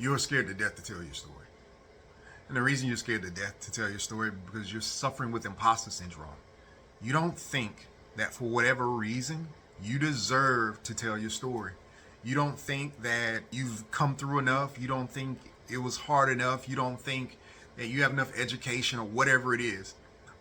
You're scared to death to tell your story. And the reason you're scared to death to tell your story is because you're suffering with imposter syndrome. You don't think that for whatever reason, you deserve to tell your story. You don't think that you've come through enough. You don't think it was hard enough. You don't think that you have enough education or whatever it is.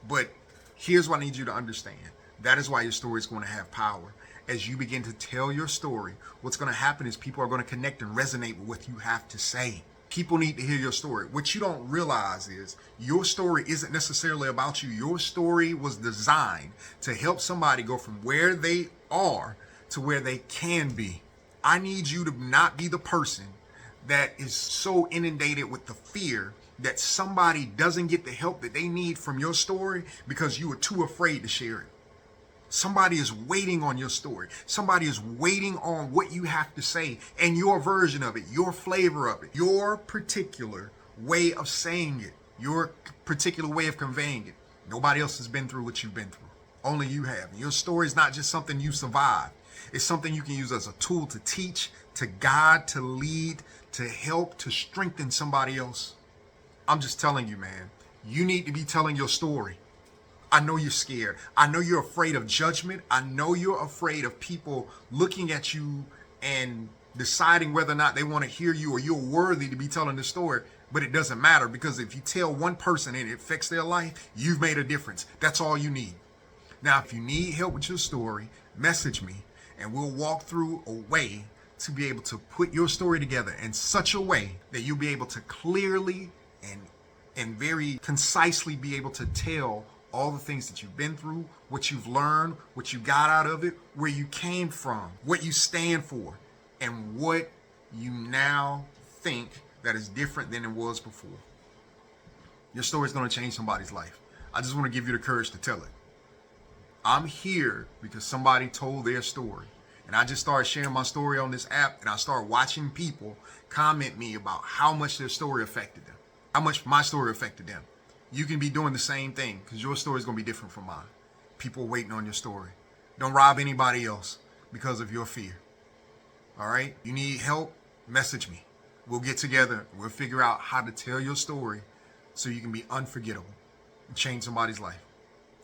But here's what I need you to understand. That is why your story is going to have power. As you begin to tell your story, what's going to happen is people are going to connect and resonate with what you have to say. People need to hear your story. What you don't realize is your story isn't necessarily about you. Your story was designed to help somebody go from where they are to where they can be. I need you to not be the person that is so inundated with the fear that somebody doesn't get the help that they need from your story because you are too afraid to share it. Somebody is waiting on your story. Somebody is waiting on what you have to say and your version of it, your flavor of it, your particular way of saying it, your particular way of conveying it. Nobody else has been through what you've been through. Only you have. Your story is not just something you survived. It's something you can use as a tool to teach, to guide, to lead, to help, to strengthen somebody else. I'm just telling you, man, you need to be telling your story. I know you're scared. I know you're afraid of judgment. I know you're afraid of people looking at you and deciding whether or not they want to hear you or you're worthy to be telling the story. But it doesn't matter, because if you tell one person and it affects their life, you've made a difference. That's all you need. Now, if you need help with your story, message me and we'll walk through a way to be able to put your story together in such a way that you'll be able to clearly and very concisely be able to tell all the things that you've been through, what you've learned, what you got out of it, where you came from, what you stand for, and what you now think that is different than it was before. Your story is going to change somebody's life. I just want to give you the courage to tell it. I'm here because somebody told their story. And I just started sharing my story on this app, and I started watching people comment me about how much their story affected them, how much my story affected them. You can be doing the same thing because your story is going to be different from mine. People waiting on your story. Don't rob anybody else because of your fear. All right? You need help? Message me. We'll get together. We'll figure out how to tell your story so you can be unforgettable and change somebody's life.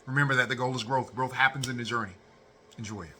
Remember that the goal is growth. Growth happens in the journey. Enjoy it.